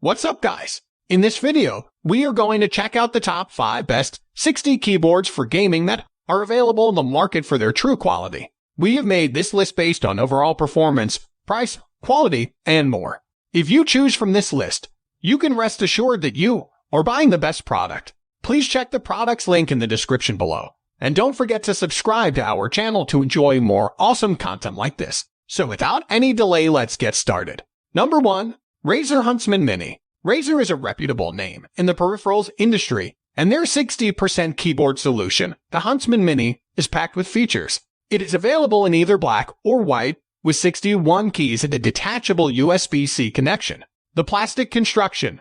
What's up, guys? In this video, we are going to check out the top 5 best 60 keyboards for gaming that are available in the market for their true quality. We have made this list based on overall performance, price, quality, and more. If you choose from this list, you can rest assured that you are buying the best product. Please check the product's link in the description below. And don't forget to subscribe to our channel to enjoy more awesome content like this. So without any delay, let's get started. Number 1. Razer Huntsman Mini. Razer is a reputable name in the peripherals industry, and their 60% keyboard solution, the Huntsman Mini, is packed with features. It is available in either black or white, with 61 keys and a detachable USB-C connection. The plastic construction,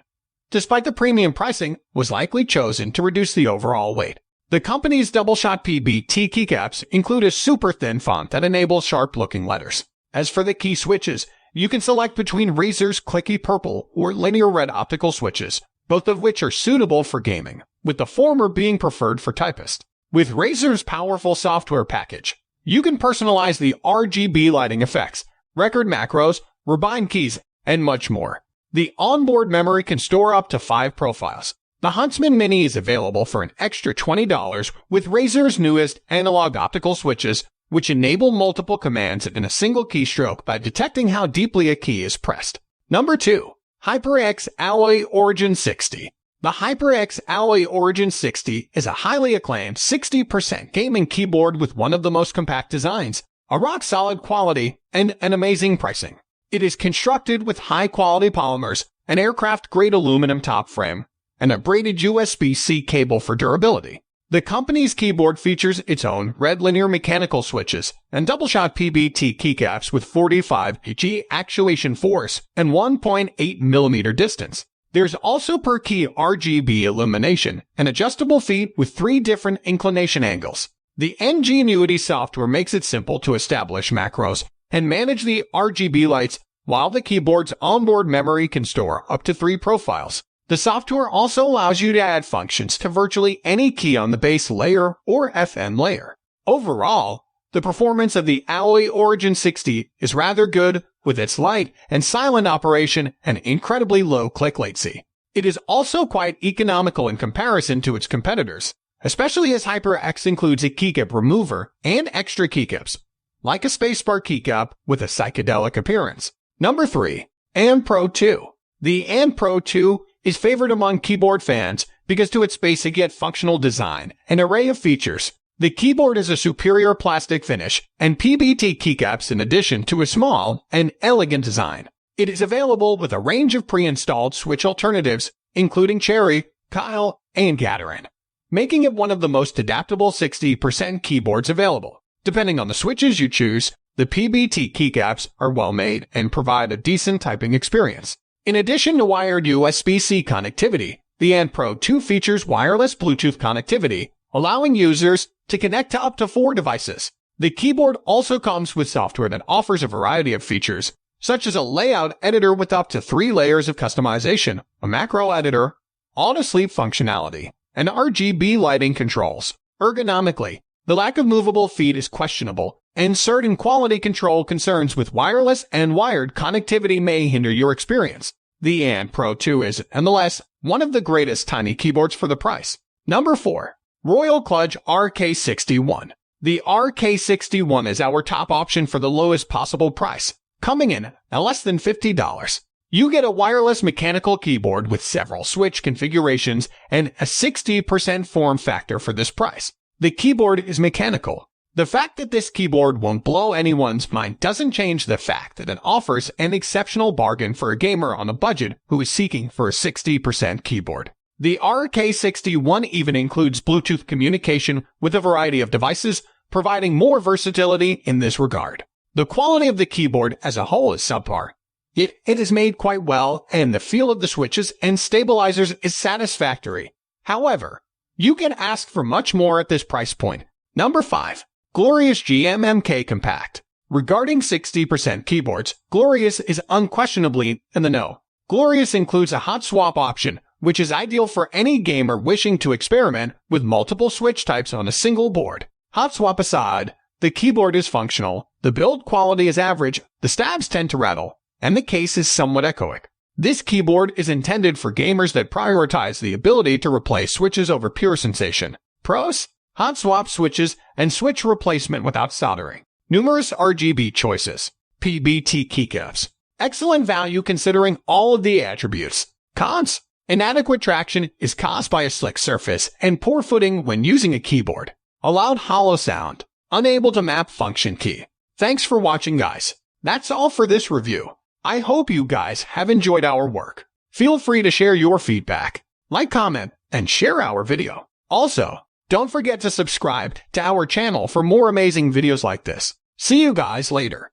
despite the premium pricing, was likely chosen to reduce the overall weight. The company's double-shot PBT keycaps include a super thin font that enables sharp-looking letters. As for the key switches, you can select between Razer's clicky purple or linear red optical switches, both of which are suitable for gaming, with the former being preferred for typists. With Razer's powerful software package, you can personalize the RGB lighting effects, record macros, rebind keys, and much more. The onboard memory can store up to 5 profiles. The Huntsman Mini is available for an extra $20 with Razer's newest analog optical switches, which enable multiple commands in a single keystroke by detecting how deeply a key is pressed. Number 2. HyperX Alloy Origins 60. The HyperX Alloy Origins 60 is a highly acclaimed 60% gaming keyboard with one of the most compact designs, a rock-solid quality, and an amazing pricing. It is constructed with high-quality polymers, an aircraft-grade aluminum top frame, and a braided USB-C cable for durability. The company's keyboard features its own red linear mechanical switches and double-shot PBT keycaps with 45 G actuation force and 1.8 mm distance. There's also per-key RGB illumination and adjustable feet with 3 different inclination angles. The Ingenuity software makes it simple to establish macros and manage the RGB lights, while the keyboard's onboard memory can store up to 3 profiles. The software also allows you to add functions to virtually any key on the base layer or FM layer. Overall, the performance of the Alloy Origin 60 is rather good, with its light and silent operation and incredibly low click latency. It is also quite economical in comparison to its competitors, especially as HyperX includes a keycap remover and extra keycaps, like a spacebar keycap with a psychedelic appearance. Number 3. And Pro 2. The And Pro 2 is favored among keyboard fans because to its basic yet functional design and array of features. The keyboard has a superior plastic finish and PBT keycaps in addition to a small and elegant design. It is available with a range of pre-installed switch alternatives, including Cherry, Kyle, and Gaterin, making it one of the most adaptable 60% keyboards available. Depending on the switches you choose, the PBT keycaps are well made and provide a decent typing experience. In addition to wired USB-C connectivity, the And Pro 2 features wireless Bluetooth connectivity, allowing users to connect to up to 4 devices. The keyboard also comes with software that offers a variety of features, such as a layout editor with up to 3 layers of customization, a macro editor, auto-sleep functionality, and RGB lighting controls. Ergonomically, the lack of movable feet is questionable, and certain quality control concerns with wireless and wired connectivity may hinder your experience. The And Pro 2 is, nonetheless, one of the greatest tiny keyboards for the price. Number 4. Royal Kludge R K 61. The RK61 is our top option for the lowest possible price, coming in at less than $50. You get a wireless mechanical keyboard with several switch configurations and a 60% form factor for this price. The keyboard is mechanical. The fact that this keyboard won't blow anyone's mind doesn't change the fact that it offers an exceptional bargain for a gamer on a budget who is seeking for a 60% keyboard. The RK61 even includes Bluetooth communication with a variety of devices, providing more versatility in this regard. The quality of the keyboard as a whole is subpar. It is made quite well, and the feel of the switches and stabilizers is satisfactory. However, you can ask for much more at this price point. Number 5. Glorious GMMK Compact. Regarding 60% keyboards, Glorious is unquestionably in the know. Glorious includes a hot swap option, which is ideal for any gamer wishing to experiment with multiple switch types on a single board. Hot swap aside, the keyboard is functional, the build quality is average, the stabs tend to rattle, and the case is somewhat echoic. This keyboard is intended for gamers that prioritize the ability to replace switches over pure sensation. Pros: hot swap switches and switch replacement without soldering. Numerous RGB choices. PBT keycaps. Excellent value considering all of the attributes. Cons: inadequate traction is caused by a slick surface and poor footing when using a keyboard. A loud hollow sound. Unable to map function key. Thanks for watching, guys. That's all for this review. I hope you guys have enjoyed our work. Feel free to share your feedback, like, comment, and share our video. Also, don't forget to subscribe to our channel for more amazing videos like this. See you guys later.